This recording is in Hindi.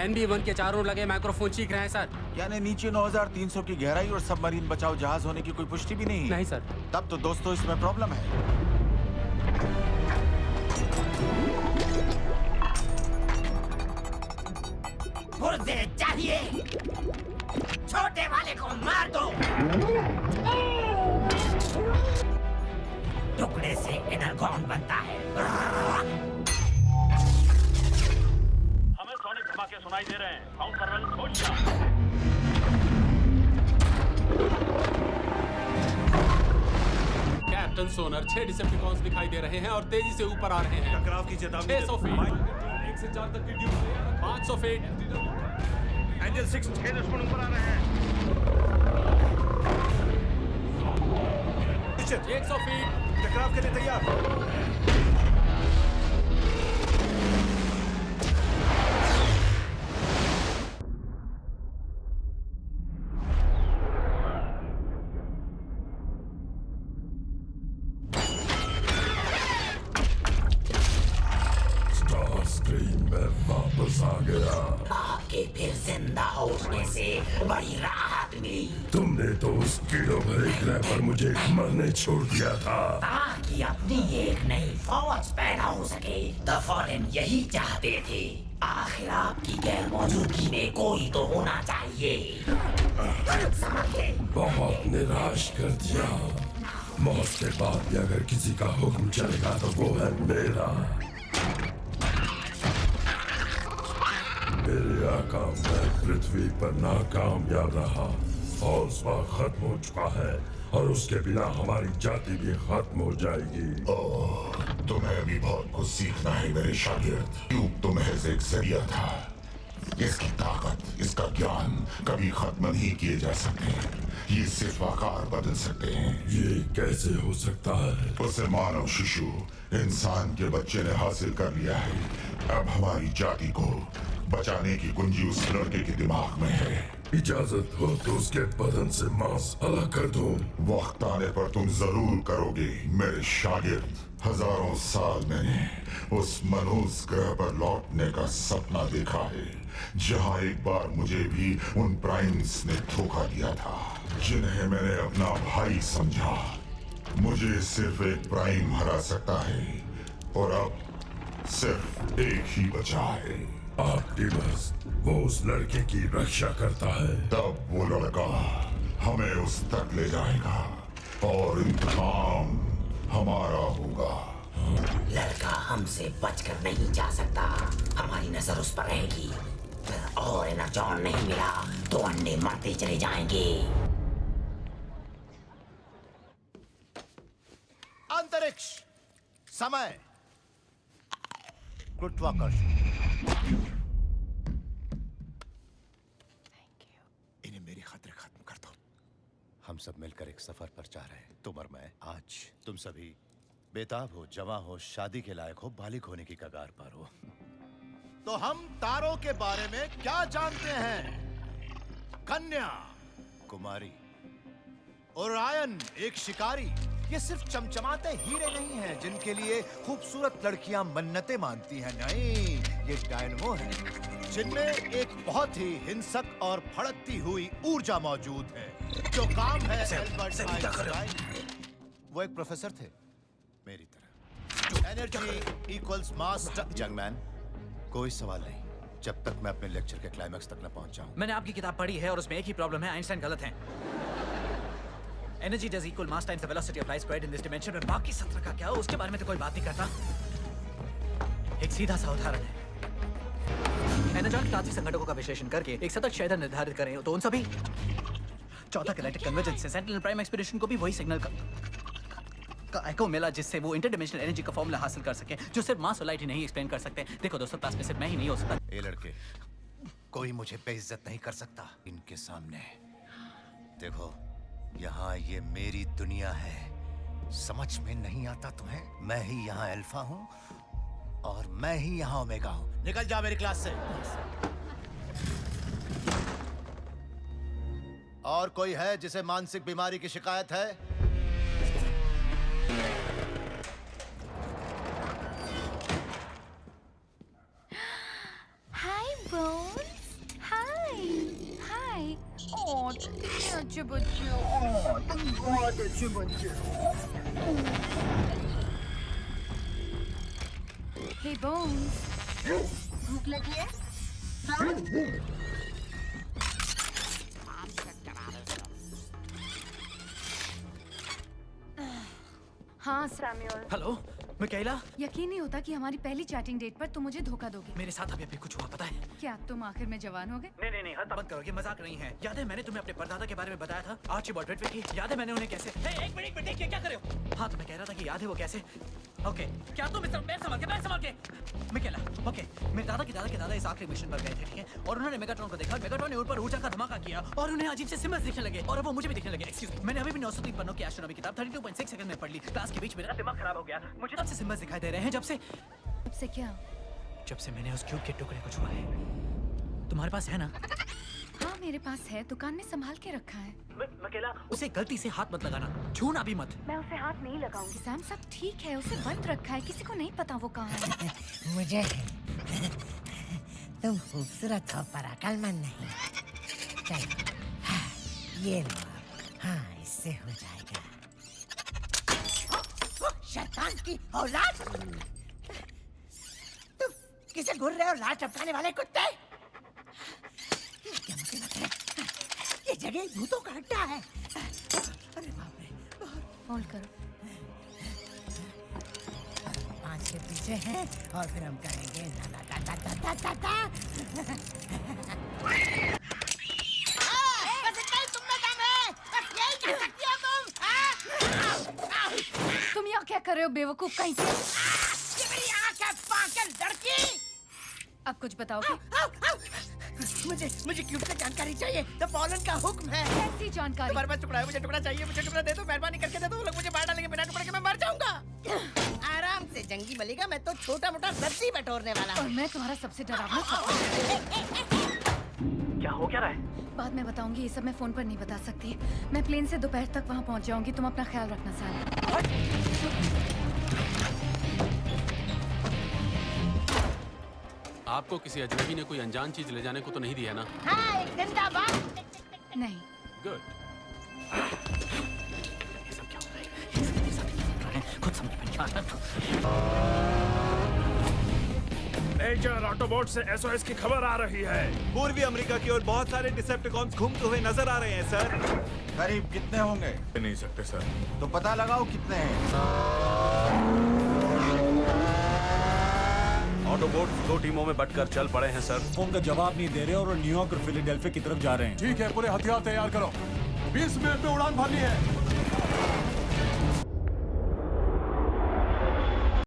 NB1 के चारों लगे माइक्रोफोन चीख रहे हैं सर। यानी नीचे 9300 की गहराई और सबमरीन बचाव जहाज होने की कोई पुष्टि भी नहीं? नहीं सर। तब तो दोस्तों इसमें प्रॉब्लम है। पुर्जे चाहिए, छोटे वाले को मार दो। टुकड़े से एनर्गॉन बनता है। हमें सोनिक धमाके सुनाई दे रहे हैं। साउंड सर्वेलेंस हो लिया। कैप्टन सोनर 6 डिसेप्टिकॉन्स दिखाई दे रहे हैं और तेजी से ऊपर आ रहे हैं। टकराव की चेतावनी। 600 फीट, 1 से 4 तक की ड्यूब, 500 फीट। एंजल 6 6 दुश्मन ऊपर आ रहे हैं। 100 फीट, टकराव के लिए तैयार। वापस आ गया। आपके फिर जिंदा उठने से बड़ी राहत मिली। तुमने तो उस कीड़ों भरे ग्रह पर मुझे मरने छोड़ दिया था ताकि अपनी एक नई फौज पैदा हो सके। द फॉरेन यही चाहते थे। आखिर आपकी गैर मौजूदगी में कोई तो होना चाहिए। बहुत निराश कर दिया। मौत के बाद भी अगर किसी का हुक्म चलेगा तो वो है मेरा। मेरे आका मैं पृथ्वी पर नाकामयाब रहा। हौसला खत्म हो चुका है और उसके बिना हमारी जाति भी खत्म हो जाएगी। ओह, तुम्हें अभी बहुत कुछ सीखना है मेरे शागिर्द। ट्यूब तो महज एक जरिया था। इसकी ताकत, इसका ज्ञान कभी खत्म नहीं किए जा सकते। ये सिर्फ आकार बदल सकते हैं। ये कैसे हो सकता है? उसे मानव शिशु इंसान के बच्चे ने हासिल कर लिया है। अब हमारी जाति को बचाने की कुंजी उस लड़के के दिमाग में है। इजाजत हो तो उसके बदन से मांस अलग कर दूं। वक्त आने पर तुम जरूर करोगे मेरे शागिर्द। हजारों साल मैंने उस मनूस ग्रह पर लौटने का सपना देखा है, जहां एक बार मुझे भी उन प्राइम्स ने धोखा दिया था, जिन्हें मैंने अपना भाई समझा। मुझे सिर्फ एक प्राइम हरा सकता है और अब सिर्फ एक ही बचा है। ऑप्टिमस, वो उस लड़के की रक्षा करता है। तब वो लड़का हमें उस तक ले जाएगा और इंतकाम हमारा होगा। लड़का हमसे बचकर नहीं जा सकता। हमारी नजर उस पर रहेगी और एनर्जॉन नहीं मिला तो अंडे मरते चले जाएंगे। अंतरिक्ष, समय, गुरुत्वाकर्षण। इन्हें मेरी खातिर खत्म कर दो। हम सब मिलकर एक सफर पर जा रहे हैं, तुम और मैं। आज तुम सभी बेताब हो, जवां हो, शादी के लायक हो, बालिग होने की कगार पर हो। तो हम तारों के बारे में क्या जानते हैं? कन्या, कुमारी, ओरायन एक शिकारी। ये सिर्फ चमचमाते हीरे नहीं हैं जिनके लिए खूबसूरत लड़कियां मन्नतें मानती हैं। नहीं, ये डायनमो है जिनमें एक बहुत ही हिंसक और भड़कती हुई ऊर्जा मौजूद है, जो काम है एल्बर्ट आइंस्टाइन। वो एक प्रोफेसर थे मेरी तरह। एनर्जी इक्वल्स मास। जंगमैन, कोई सवाल नहीं जब तक मैं अपने लेक्चर के क्लाइमैक्स तक न पहुंच जाऊं। मैंने आपकी किताब पढ़ी है और उसमें एक ही प्रॉब्लम है, आइंस्टाइन गलत हैं। Energy does equal mass times the velocity of light squared in this dimension. में बाकी 17 का क्या, उसके बारे में तो कोई बात नहीं करता। एक सीधा सा उदाहरण है, एनर्जॉन के तात्विक संघटकों का विश्लेषण करके एक सतत क्षेत्र निर्धारित करें तो उन सभी चौथा गैलेक्टिक कन्वर्जेंस से सेंट्रल प्राइम एक्सपीडिशन को भी वही सिग्नल का एको मिला जिससे वो इंटरडिमेंशनल एनर्जी का फॉर्मूला हासिल कर सके, जो सिर्फ मास और लाइट ही नहीं एक्सप्लेन कर सकते। देखो दोस्तों, क्लास में सिर्फ मैं ही नहीं हो सकता। ये लड़के, कोई मुझे बेइज्जत नहीं कर सकता इनके सामने। देखो, यहाँ ये मेरी दुनिया है, समझ में नहीं आता तुम्हें? मैं ही यहाँ अल्फा हूँ और मैं ही यहाँ ओमेगा हूँ। निकल जा मेरी क्लास से। और कोई है जिसे मानसिक बीमारी की शिकायत है? हाय बोन्स, अच्छे बच्चे हो, तुम बहुत अच्छे बच्चे हो। हे बोन्स, भूख लगी है? हाँ सैमुअल। Hello, Michaela. यकीन नहीं होता कि हमारी पहली चैटिंग डेट पर तुम मुझे धोखा दोगे। मेरे साथ अभी अभी कुछ हुआ पता है? क्या तुम आखिर में जवान हो गए? नहीं, हद मत करो, ये मजाक नहीं है। याद है मैंने तुम्हें अपने परदादा के बारे में बताया था, आर्चीबाल्ड रेडविक की? याद है मैंने उन्हें कैसे? एक मिनट देखिए क्या कर रहे हो? हाँ, तो मैं कह रहा था कि याद है वो कैसे? ओके, क्या तुम पैर संभाल के मिकाएला। ओके, मेरे दादा के दादा इस आखिरी मिशन पर गए थे, ठीक है? और उन्होंने मेगाट्रॉन को देखा, मेगाट्रॉन ने ऊपर ऊर्जा का धमाका किया और उन्हें अजीब से सिम्बल्स दिखने लगे और अब वो मुझे भी दिखने लगे। एक्सक्यूज मी, मैंने अभी भी 903 पन्नों की एस्ट्रोनॉमी किताब 32.6 सेकंड में पढ़ ली। क्लास के बीच मेरा दिमाग खराब हो गया। मुझे तब से सिम्बल्स दिखाई दे रहे हैं, जब से क्या? जब से मैंने उस क्यूब के टुकड़े को छुआ है। तुम्हारे पास है ना? हाँ मेरे पास है, दुकान में संभाल के रखा है। मिकाएला, उसे गलती से हाथ मत लगाना, छूना भी मत। मैं उसे हाथ नहीं लगाऊंगी। सैम, सब ठीक है, उसे बंद रखा है, किसी को नहीं पता वो कहाँ है। मुझे तुम खूबसूरत हो पर अकलमंद नहीं। चलो, हाँ, ये लो। हाँ, इससे हो जाएगा। शैतान की औलाद! तुम किसे घूर रहे हो, लाश टपकाने वाले कुत्ते? क्या मुझे लग रहा है ये जगह भूतों का अड्डा है। अरे बाप रे! होल्ड करो। 5 के पीछे हैं और फिर हम करेंगे ता ता ता ता ता ता ता। बस इतना ही तुम में दम है, बस यही कर सकती हो तुम। तुम यहाँ क्या कर रहे हो बेवकूफ कहीं से? ये मेरी आँख है, पागल लड़की। अब कुछ बताओगे? मुझे क्यूब से जानकारी चाहिए। द फॉलन का हुक्म है। कैसी जानकारी? तुम्हारे पास टुकड़ा है, मुझे टुकड़ा चाहिए। मुझे टुकड़ा दे दो, मेहरबानी करके दे दो। वो लोग मुझे मार डालेंगे, बिना टुकड़े के मैं मर जाऊंगा। आराम से जंगी बलेगा, मैं तो छोटा मोटा सब्जी बटोरने वाला और हूँ। मैं तुम्हारा सबसे डरावना क्या हो क्या रहा है? बाद में बताऊंगी, ये सब मैं फोन पर नहीं बता सकती। मैं प्लेन से दोपहर तक वहाँ पहुँच जाऊंगी, तुम अपना ख्याल रखना सैम। आपको किसी अजनबी ने कोई अनजान चीज ले जाने को तो नहीं दिया ना? हाँ, एक जिंदाबाद। नहीं। गुड। ये सब क्या हो रहा है? ये सब क्या हो रहा है? खुद समझ में नहीं आ रहा। मेजर ऑटोबोट से एसओएस की खबर आ रही है। पूर्वी अमेरिका की ओर बहुत सारे डिसेप्टिकॉन्स घूमते हुए नजर आ रहे हैं सर। करीब कितने होंगे? नहीं सकते सर। तो पता लगाओ कितने हैं। ऑटोबोट 2 टीमों में बंटकर चल पड़े हैं सर। फोन का जवाब नहीं दे रहे और न्यूयॉर्क और फिलाडेल्फिया की तरफ जा रहे हैं। ठीक है, पूरे हथियार तैयार करो। 20 मिनट में उड़ान भरनी है।